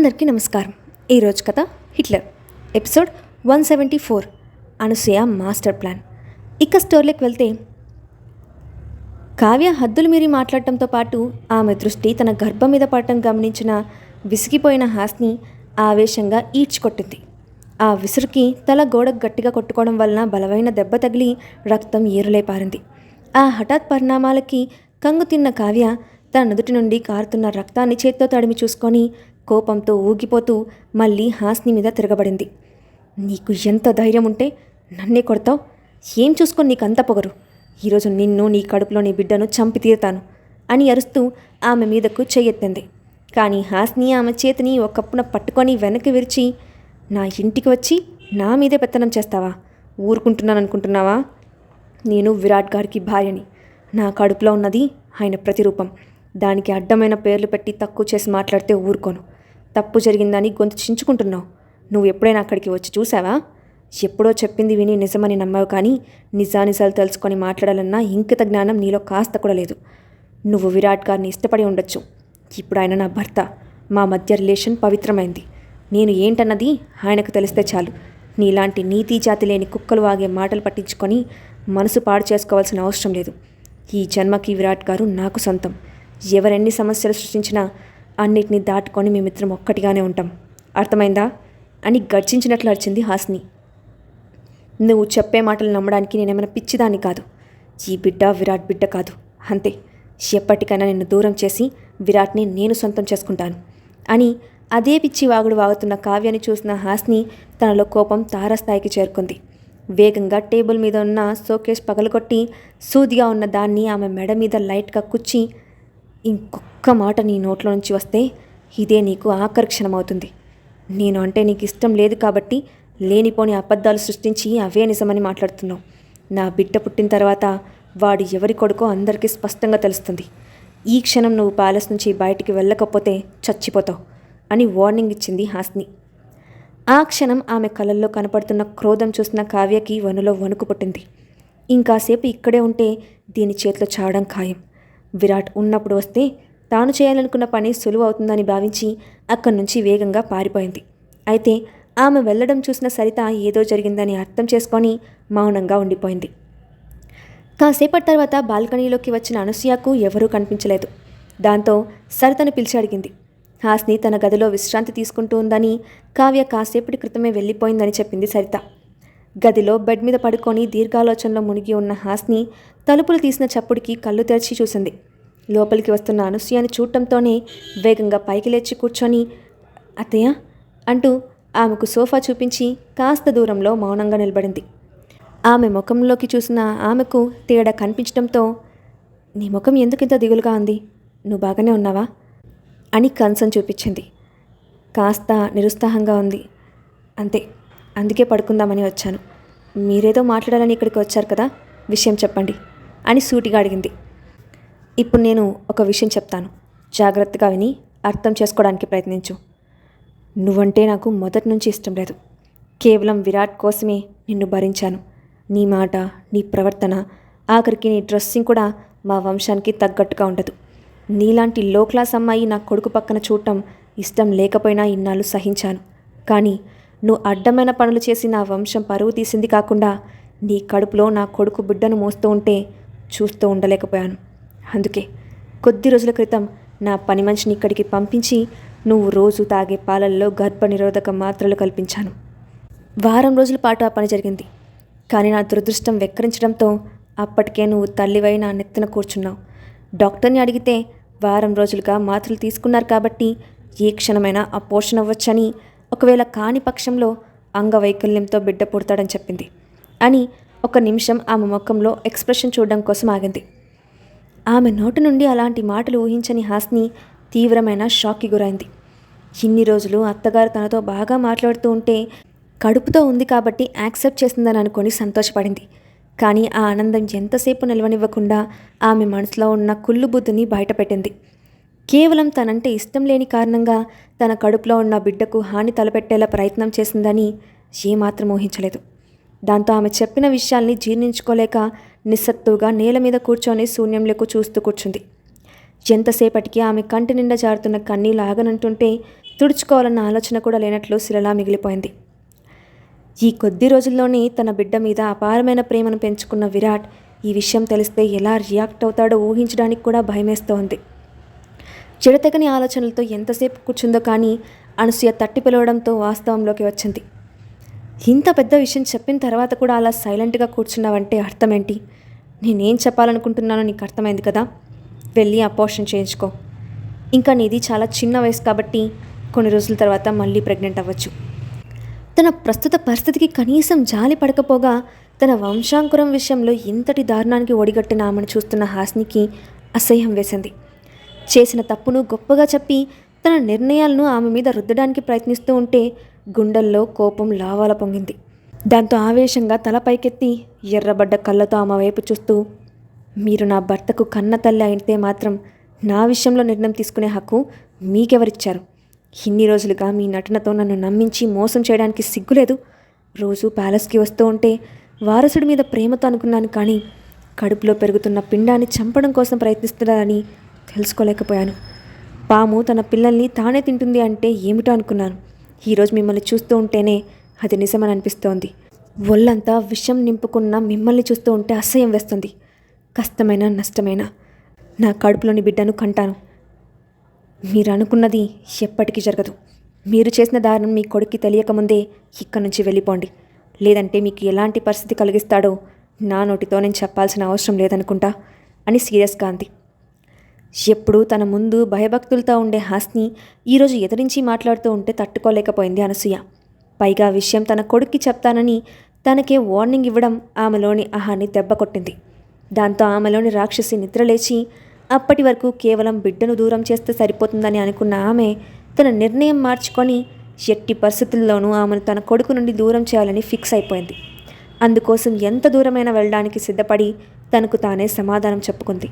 అందరికీ నమస్కారం. ఈరోజు కథ Hitler episode 174 Anasuya master plan. ఇక స్టోరీలోకి వెళ్తే కావ్య హద్దులు మీరి మాట్లాడటంతో పాటు ఆమె దృష్టి తన గర్భం మీద పడటం గమనించిన విసిగిపోయిన హాస్ని ఆవేశంగా ఈడ్చికొట్టింది. ఆ విసురుకి తల గోడకు గట్టిగా కొట్టుకోవడం వలన బలమైన దెబ్బ తగిలి రక్తం ఏరులై పారింది. ఆ హఠాత్ పరిణామాలకి కంగు తిన్న కావ్య తన నుదుటి నుండి కారుతున్న రక్తాన్ని చేత్తో తడిమి చూసుకొని కోపంతో ఊగిపోతూ మళ్ళీ హాస్ని మీద తిరగబడింది. నీకు ఎంత ధైర్యం ఉంటే నన్నే కొడతావు? ఏం చూసుకొని నీకు అంత పొగరు? ఈరోజు నిన్ను, నీ కడుపులో నీ బిడ్డను చంపి తీరుతాను అని అరుస్తూ ఆమె మీదకు చెయ్యెత్తింది. కానీ హాస్ని ఆమె చేతిని ఒకప్పున పట్టుకొని వెనక్కి విరిచి, నా ఇంటికి వచ్చి నా మీదే పెత్తనం చేస్తావా? ఊరుకుంటున్నాను అనుకుంటున్నావా? నేను విరాట్ గారికి భార్యని. నా కడుపులో ఉన్నది ఆయన ప్రతిరూపం. దానికి అడ్డమైన పేర్లు పెట్టి తక్కువ చేసి మాట్లాడితే ఊరుకోను. తప్పు జరిగిందని గొంతు చించుకుంటున్నావు. నువ్వు ఎప్పుడైనా అక్కడికి వచ్చి చూసావా? ఎప్పుడో చెప్పింది విని నిజమని నమ్మావు, కానీ నిజానిజాలు తెలుసుకొని మాట్లాడాలన్నా ఇంకిత జ్ఞానం నీలో కాస్త కూడా లేదు. నువ్వు విరాట్ గారిని ఇష్టపడి ఉండొచ్చు. ఇప్పుడు ఆయన నా భర్త. మా మధ్య రిలేషన్ పవిత్రమైంది. నేను ఏంటన్నది ఆయనకు తెలిస్తే చాలు. నీలాంటి నీతి జాతి లేని కుక్కలు వాగే మాటలు పట్టించుకొని మనసు పాడు చేసుకోవాల్సిన అవసరం లేదు. ఈ జన్మకి విరాట్ గారు నాకు సొంతం. ఎవరెన్ని సమస్యలు సృష్టించినా అన్నిటినీ దాటుకొని మేమిద్దరం ఒక్కటిగానే ఉంటాం. అర్థమైందా అని గర్జించినట్లు అరిచింది హాస్ని. నువ్వు చెప్పే మాటలు నమ్మడానికి నేనేమైనా పిచ్చిదాన్ని కాదు. ఈ బిడ్డ విరాట్ బిడ్డ కాదు, అంతే. ఎప్పటికైనా నిన్ను దూరం చేసి విరాట్ని నేను సొంతం చేసుకుంటాను అని అదే పిచ్చి వాగుడు వాగుతున్న కావ్యాన్ని చూసిన హాస్ని తనలో కోపం తారాస్థాయికి చేరుకుంది. వేగంగా టేబుల్ మీద ఉన్న షోకేస్ పగలగొట్టి సూదిగా ఉన్న దాన్ని ఆమె మెడ మీద లైట్గా కుచ్చి, ఇంకొక్క మాట నీ నోట్లో నుంచి వస్తే ఇదే నీకు ఆఖరి క్షణమవుతుంది. నేను అంటే నీకు ఇష్టం లేదు కాబట్టి లేనిపోని అబద్ధాలు సృష్టించి అవే నిజమని మాట్లాడుతున్నావు. నా బిడ్డ పుట్టిన తర్వాత వాడు ఎవరి కొడుకో అందరికీ స్పష్టంగా తెలుస్తుంది. ఈ క్షణం నువ్వు ప్యాలెస్ నుంచి బయటికి వెళ్ళకపోతే చచ్చిపోతావు అని వార్నింగ్ ఇచ్చింది హాస్ని. ఆ క్షణం ఆమె కళ్ళల్లో కనపడుతున్న క్రోధం చూసిన కావ్యకి వనులో వణుకు పుట్టింది. ఇంకాసేపు ఇక్కడే ఉంటే దీని చేతిలో చావడం ఖాయం. విరాట్ ఉన్నప్పుడు వస్తే తాను చేయాలనుకున్న పని సులువు అవుతుందని భావించి అక్కడి నుంచి వేగంగా పారిపోయింది. అయితే ఆమె వెళ్ళడం చూసిన సరిత ఏదో జరిగిందని అర్థం చేసుకొని మౌనంగా ఉండిపోయింది. కాసేపటి తర్వాత బాల్కనీలోకి వచ్చిన అనసూయకు ఎవరూ కనిపించలేదు. దాంతో సరితను పిలిచి అడిగింది. హాస్ని తన గదిలో విశ్రాంతి తీసుకుంటూ ఉందని, కావ్య కాసేపటి క్రితమే వెళ్ళిపోయిందని చెప్పింది సరిత. గదిలో బెడ్ మీద పడుకొని దీర్ఘాలోచనలో మునిగి ఉన్న హాస్ని తలుపులు తీసిన చప్పుడికి కళ్ళు తెరిచి చూసింది. లోపలికి వస్తున్న అనసూయని చూడటంతోనే వేగంగా పైకి లేచి కూర్చొని, అత్తయ్య అంటూ ఆమెకు సోఫా చూపించి కాస్త దూరంలో మౌనంగా నిలబడింది. ఆమె ముఖంలోకి చూసిన ఆమెకు తేడా కనిపించడంతో, నీ ముఖం ఎందుకింత దిగులుగా ఉంది? నువ్వు బాగానే ఉన్నావా అని కన్సర్న్ చూపించింది. కాస్త నిరుత్సాహంగా ఉంది, అంతే. అందుకే పడుకుందామని వచ్చాను. మీరేదో మాట్లాడాలని ఇక్కడికి వచ్చారు కదా, విషయం చెప్పండి అని సూటిగా అడిగింది. ఇప్పుడు నేను ఒక విషయం చెప్తాను, జాగ్రత్తగా విని అర్థం చేసుకోవడానికి ప్రయత్నించు. నువ్వంటే నాకు మొదటి నుంచి ఇష్టం లేదు. కేవలం విరాట్ కోసమే నిన్ను భరించాను. నీ మాట, నీ ప్రవర్తన, ఆఖరికి నీ డ్రెస్సింగ్ కూడా మా వంశానికి తగ్గట్టుగా ఉండదు. నీలాంటి లో క్లాస్ అమ్మాయి నా కొడుకు పక్కన చూడటం ఇష్టం లేకపోయినా ఇన్నాళ్ళు సహించాను. కానీ నువ్వు అడ్డమైన పనులు చేసి నా వంశం పరువు తీసింది కాకుండా నీ కడుపులో నా కొడుకు బిడ్డను మోస్తూ ఉంటే చూస్తూ ఉండలేకపోయాను. అందుకే కొద్ది రోజుల క్రితం నా పని మనిషిని ఇక్కడికి పంపించి నువ్వు రోజు తాగే పాలల్లో గర్భనిరోధక మాత్రలు కల్పించాను. వారం రోజుల పాటు ఆ పని జరిగింది. కానీ నా దురదృష్టం వెక్కరించడంతో అప్పటికే నువ్వు తల్లివై నా నెత్తిన కూర్చున్నావు. డాక్టర్ని అడిగితే వారం రోజులుగా మాత్రలు తీసుకున్నారు కాబట్టి ఏ క్షణమైనా అపోషణ అవ్వచ్చని, ఒకవేళ కాని పక్షంలో అంగవైకల్యంతో బిడ్డ పుడతాడని చెప్పింది అని ఒక నిమిషం ఆమె ముఖంలో ఎక్స్ప్రెషన్ చూడడం కోసం ఆగింది. ఆమె నోటి నుండి అలాంటి మాటలు ఊహించని హాస్ని తీవ్రమైన షాక్కి గురైంది. ఇన్ని రోజులు అత్తగారు తనతో బాగా మాట్లాడుతూ ఉంటే కడుపుతో ఉంది కాబట్టి యాక్సెప్ట్ చేసిందని అనుకొని సంతోషపడింది. కానీ ఆ ఆనందం ఎంతసేపు నిలవనివ్వకుండా ఆమె మనసులో ఉన్న కుళ్ళు బుద్ధిని బయటపెట్టింది. కేవలం తనంటే ఇష్టం లేని కారణంగా తన కడుపులో ఉన్న బిడ్డకు హాని తలపెట్టేలా ప్రయత్నం చేసిందని ఏమాత్రం ఊహించలేదు. దాంతో ఆమె చెప్పిన విషయాల్ని జీర్ణించుకోలేక నిస్సత్తుగా నేల మీద కూర్చొని శూన్యంలోకి చూస్తూ కూర్చుంది. ఎంతసేపటికి ఆమె కంటి నిండా జారుతున్న కన్నీళ్ళు ఆగనంటుంటే తుడుచుకోవాలన్న ఆలోచన కూడా లేనట్లు శిలలా మిగిలిపోయింది. ఈ కొద్ది రోజుల్లోనే తన బిడ్డ మీద అపారమైన ప్రేమను పెంచుకున్న విరాట్ ఈ విషయం తెలిస్తే ఎలా రియాక్ట్ అవుతాడో ఊహించడానికి కూడా భయమేస్తోంది. చెడతెగని ఆలోచనలతో ఎంతసేపు కూర్చుందో కానీ అనసూయ తట్టి పిలవడంతో వాస్తవంలోకి వచ్చింది. ఇంత పెద్ద విషయం చెప్పిన తర్వాత కూడా అలా సైలెంట్గా కూర్చున్నావంటే అర్థమేంటి? నేనేం చెప్పాలనుకుంటున్నానో నీకు అర్థమైంది కదా. వెళ్ళి అబార్షన్ చేయించుకో. ఇంకా నీది చాలా చిన్న వయసు కాబట్టి కొన్ని రోజుల తర్వాత మళ్ళీ ప్రెగ్నెంట్ అవ్వచ్చు. తన ప్రస్తుత పరిస్థితికి కనీసం జాలి పడకపోగా తన వంశాంకురం విషయంలో ఇంతటి దారుణానికి ఒడిగట్టిన ఆమెను చూస్తున్న హాస్నికి అసహ్యం వేసింది. చేసిన తప్పును గొప్పగా చెప్పి తన నిర్ణయాలను ఆమె మీద రుద్దడానికి ప్రయత్నిస్తూ ఉంటే గుండెల్లో కోపం లావాల పొంగింది. దాంతో ఆవేశంగా తల పైకెత్తి ఎర్రబడ్డ కళ్ళతో ఆమె వైపు చూస్తూ, మీరు నా భర్తకు కన్న తల్లి అయితే మాత్రం నా విషయంలో నిర్ణయం తీసుకునే హక్కు మీకెవరిచ్చారు? ఇన్ని రోజులుగా మీ నటనతో నన్ను నమ్మించి మోసం చేయడానికి సిగ్గులేదు. రోజు ప్యాలెస్కి వస్తూ ఉంటే వారసుడి మీద ప్రేమతో అనుకున్నాను, కానీ కడుపులో పెరుగుతున్న పిండాన్ని చంపడం కోసం ప్రయత్నిస్తున్నారని తెలుసుకోలేకపోయాను. పాము తన పిల్లల్ని తానే తింటుంది అంటే ఏమిటో అనుకున్నాను. ఈరోజు మిమ్మల్ని చూస్తూ ఉంటేనే అది నిజమని అనిపిస్తోంది. ఒళ్ళంతా విషం నింపుకున్న మిమ్మల్ని చూస్తూ ఉంటే అసహ్యం వేస్తుంది. కష్టమైనా నష్టమైనా నా కడుపులోని బిడ్డను కంటాను. మీరు అనుకున్నది ఎప్పటికీ జరగదు. మీరు చేసిన దారుణం మీ కొడుక్కి తెలియకముందే ఇక్కడి నుంచి వెళ్ళిపోండి. లేదంటే మీకు ఎలాంటి పరిస్థితి కలిగిస్తాడో నా నోటితో నేను చెప్పాల్సిన అవసరం లేదనుకుంటా అని సీరియస్గా అంది. ఎప్పుడూ తన ముందు భయభక్తులతో ఉండే హాస్ని ఈరోజు ఎదిరించి మాట్లాడుతూ ఉంటే తట్టుకోలేకపోయింది అనసూయ. పైగా విషయం తన కొడుక్కి చెప్తానని తనకే వార్నింగ్ ఇవ్వడం ఆమెలోని అహాన్ని దెబ్బ కొట్టింది. దాంతో ఆమెలోని రాక్షసి నిద్రలేచి అప్పటి వరకు కేవలం బిడ్డను దూరం చేస్తే సరిపోతుందని అనుకున్న ఆమె తన నిర్ణయం మార్చుకొని ఎట్టి పరిస్థితుల్లోనూ ఆమెను తన కొడుకు నుండి దూరం చేయాలని ఫిక్స్ అయిపోయింది. అందుకోసం ఎంత దూరమైనా వెళ్ళడానికి సిద్ధపడి తనకు తానే సమాధానం చెప్పుకుంది.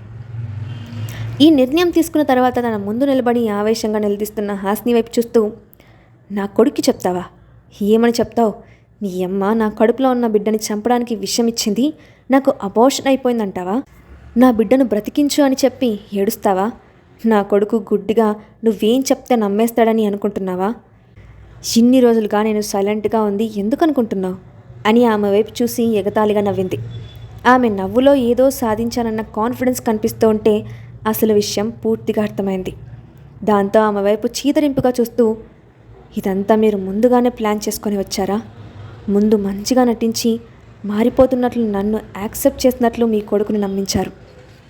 ఈ నిర్ణయం తీసుకున్న తర్వాత తన ముందు నిలబడి ఆవేశంగా నిలదీస్తున్న హాస్ని వైపు చూస్తూ, నా కొడుక్కి చెప్తావా? ఏమని చెప్తావు? నీ అమ్మ నా కడుపులో ఉన్న బిడ్డని చంపడానికి విషం ఇచ్చింది, నాకు అబార్షన్ అయిపోయిందంటావా? నా బిడ్డను బ్రతికించు అని చెప్పి ఏడుస్తావా? నా కొడుకు గుడ్డిగా నువ్వేం చెప్తే నమ్మేస్తాడని అనుకుంటున్నావా? ఇన్ని రోజులుగా నేను సైలెంట్గా ఉంది ఎందుకు అనుకుంటున్నావు అని ఆమె వైపు చూసి ఎగతాళిగా నవ్వింది. ఆమె నవ్వులో ఏదో సాధించానన్న కాన్ఫిడెన్స్ కనిపిస్తూ ఉంటే అసలు విషయం పూర్తిగా అర్థమైంది. దాంతో ఆమె వైపు చీదరింపుగా చూస్తూ, ఇదంతా మీరు ముందుగానే ప్లాన్ చేసుకొని వచ్చారా? ముందు మంచిగా నటించి మారిపోతున్నట్లు నన్ను యాక్సెప్ట్ చేసినట్లు మీ కొడుకుని నమ్మించారు.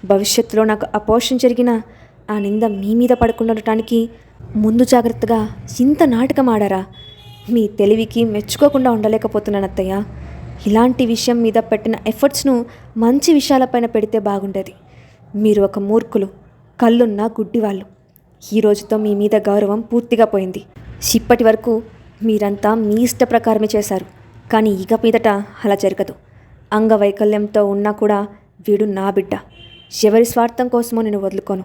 భవిష్యత్తులో నాకు అబార్షన్ జరిగినా ఆ నింద మీ మీద పడకుండా ఉండటానికి ముందు జాగ్రత్తగా ఇంత నాటకం ఆడారా? మీ తెలివికి మెచ్చుకోకుండా ఉండలేకపోతున్నాను అత్తయ్య. ఇలాంటి విషయం మీద పెట్టిన ఎఫర్ట్స్ను మంచి విషయాలపైన పెడితే బాగుండేది. మీరు ఒక మూర్ఖులు, కళ్ళున్న గుడ్డివాళ్ళు. ఈ రోజుతో మీ మీద గౌరవం పూర్తిగా పోయింది. ఇప్పటి వరకు మీరంతా మీ ఇష్ట ప్రకారమే చేశారు, కానీ ఇక మీదట అలా జరగదు. అంగవైకల్యంతో ఉన్నా కూడా వీడు నా బిడ్డ. ఎవరి స్వార్థం కోసమో నేను వదులుకోను.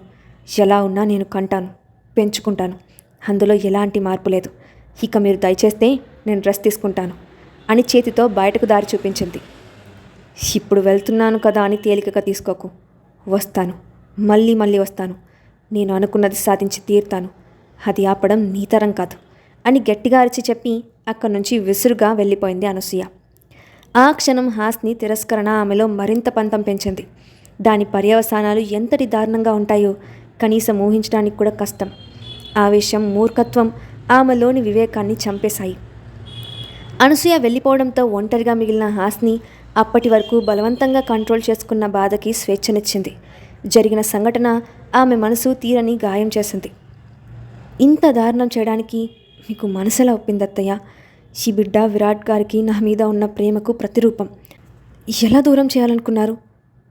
ఎలా ఉన్నా నేను కంటాను, పెంచుకుంటాను. అందులో ఎలాంటి మార్పు లేదు. ఇక మీరు దయచేస్తే నేను డ్రెస్ తీసుకుంటాను అని చేతితో బయటకు దారి చూపించింది. ఇప్పుడు వెళ్తున్నాను కదా అని తేలికగా తీసుకోకు. వస్తాను, మళ్ళీ మళ్ళీ వస్తాను. నేను అనుకున్నది సాధించి తీరుతాను. అది ఆపడం నీ తరం కాదు అని గట్టిగా అరిచి చెప్పి అక్కడి నుంచి విసురుగా వెళ్ళిపోయింది అనసూయ. ఆ క్షణం హాస్ని తిరస్కరణ ఆమెలో మరింత పంతం పెంచింది. దాని పర్యవసానాలు ఎంతటి దారుణంగా ఉంటాయో కనీసం ఊహించడానికి కూడా కష్టం. ఆవేశం, మూర్ఖత్వం ఆమెలోని వివేకాన్ని చంపేశాయి. అనసూయ వెళ్ళిపోవడంతో ఒంటరిగా మిగిలిన హాస్ని అప్పటి వరకు బలవంతంగా కంట్రోల్ చేసుకున్న బాధకి స్వేచ్ఛనిచ్చింది. జరిగిన సంఘటన ఆమె మనసు తీరని గాయం చేసింది. ఇంత దారుణం చేయడానికి మీకు మనసులా ఒప్పిందత్తయ్య? ఈ బిడ్డ విరాట్ గారికి నా మీద ఉన్న ప్రేమకు ప్రతిరూపం. ఎలా దూరం చేయాలనుకున్నారు?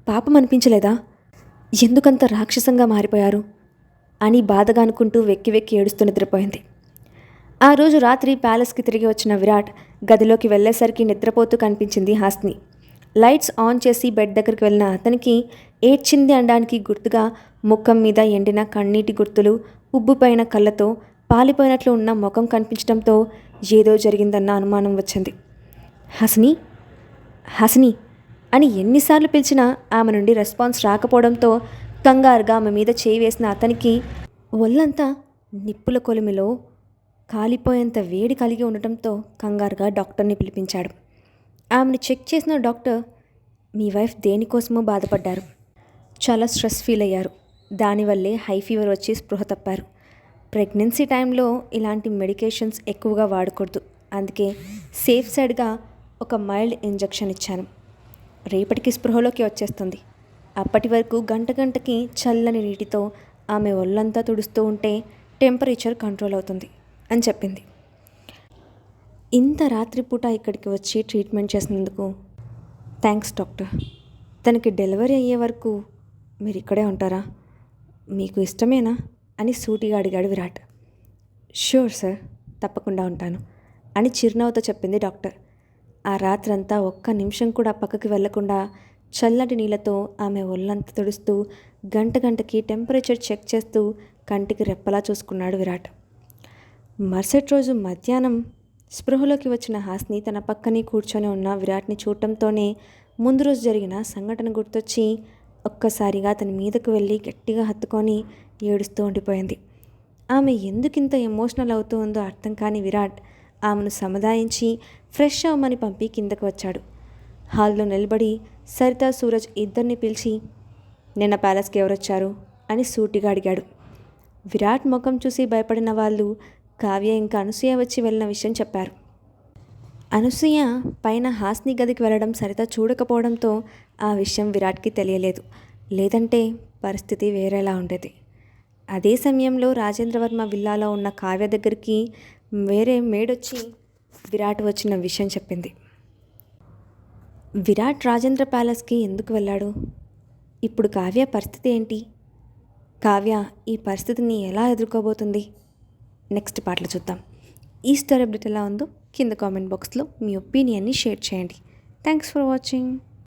పాపం అనిపించలేదా? ఎందుకంత రాక్షసంగా మారిపోయారు అని బాధగా అనుకుంటూ వెక్కి వెక్కి ఏడుస్తూ నిద్రపోయింది. ఆ రోజు రాత్రి ప్యాలెస్కి తిరిగి వచ్చిన విరాట్ గదిలోకి వెళ్ళేసరికి నిద్రపోతూ కనిపించింది హాస్ని. లైట్స్ ఆన్ చేసి బెడ్ దగ్గరికి వెళ్ళిన అతనికి ఏడ్చింది అనడానికి గుర్తుగా ముఖం మీద ఎండిన కన్నీటి గుర్తులు, ఉబ్బుపైన కళ్ళతో పాలిపోయినట్లు ఉన్న ముఖం కనిపించడంతో ఏదో జరిగిందన్న అనుమానం వచ్చింది. హసిని, హసిని అని ఎన్నిసార్లు పిలిచినా ఆమె నుండి రెస్పాన్స్ రాకపోవడంతో కంగారుగా ఆమె మీద చేయి వేసిన అతనికి ఒళ్ళంతా నిప్పుల కొలిమిలో కాలిపోయేంత వేడి కలిగి ఉండటంతో కంగారుగా డాక్టర్ని పిలిపించాడు. ఆమెను చెక్ చేసిన డాక్టర్, మీ వైఫ్ దేనికోసమో బాధపడ్డారు, చాలా స్ట్రెస్ ఫీల్ అయ్యారు, దానివల్లే హై ఫీవర్ వచ్చి స్పృహ తప్పారు. ప్రెగ్నెన్సీ టైంలో ఇలాంటి మెడికేషన్స్ ఎక్కువగా వాడకూడదు, అందుకే సేఫ్ సైడ్గా ఒక మైల్డ్ ఇంజెక్షన్ ఇచ్చాను. రేపటికి స్పృహలోకి వచ్చేస్తుంది. అప్పటి వరకు గంటకి చల్లని నీటితో ఆమె ఒళ్ళంతా తుడుస్తూ ఉంటే టెంపరేచర్ కంట్రోల్ అవుతుంది అని చెప్పింది. ఇంత రాత్రిపూట ఇక్కడికి వచ్చి ట్రీట్మెంట్ చేసినందుకు థ్యాంక్స్ డాక్టర్. తనకి డెలివరీ అయ్యే వరకు మీరు ఇక్కడే ఉంటారా, మీకు ఇష్టమేనా అని సూటిగా అడిగాడు విరాట్. ష్యూర్ సార్, తప్పకుండా ఉంటాను అని చిరునవ్వుతో చెప్పింది డాక్టర్. ఆ రాత్రంతా ఒక్క నిమిషం కూడా పక్కకి వెళ్లకుండా చల్లటి నీళ్ళతో ఆమె ఒళ్ళంతా తుడుస్తూ గంటకి టెంపరేచర్ చెక్ చేస్తూ కంటికి రెప్పలా చూసుకున్నాడు విరాట్. మరుసటి రోజు మధ్యాహ్నం స్పృహలోకి వచ్చిన హాస్ని తన పక్కనే కూర్చొని ఉన్న విరాట్ని చూడటంతోనే ముందు రోజు జరిగిన సంఘటన గుర్తొచ్చి ఒక్కసారిగా తన మీదకు వెళ్ళి గట్టిగా హత్తుకొని ఏడుస్తూ ఉండిపోయింది. ఆమె ఎందుకింత ఎమోషనల్ అవుతూ ఉందో అర్థం కాని విరాట్ ఆమెను సముదాయించి ఫ్రెష్ అవ్వమని పంపి కిందకు వచ్చాడు. హాల్లో నిలబడి సరిత, సూరజ్ ఇద్దరిని పిలిచి, నిన్న ప్యాలెస్కి ఎవరొచ్చారు అని సూటిగా అడిగాడు. విరాట్ ముఖం చూసి భయపడిన వాళ్ళు కావ్య ఇంకా అనసూయ వచ్చి వెళ్ళిన విషయం చెప్పారు. అనసూయ పైన హాస్ని గదికి వెళ్ళడం సరిత చూడకపోవడంతో ఆ విషయం విరాట్కి తెలియలేదు, లేదంటే పరిస్థితి వేరేలా ఉండేది. అదే సమయంలో రాజేంద్రవర్మ విల్లాలో ఉన్న కావ్య దగ్గరికి వేరే మేడొచ్చి విరాట్ వచ్చిన విషయం చెప్పింది. విరాట్ రాజేంద్ర ప్యాలెస్కి ఎందుకు వెళ్ళాడు, ఇప్పుడు కావ్య పరిస్థితి ఏంటి, కావ్య ఈ పరిస్థితిని ఎలా ఎదుర్కోబోతుంది, నెక్స్ట్ పార్ట్లో చూద్దాం. ఈ స్టోరీ అప్డేట్ ఎలా ఉందో కింద కామెంట్ బాక్స్లో మీ ఒపీనియన్ని షేర్ చేయండి. Thanks for watching.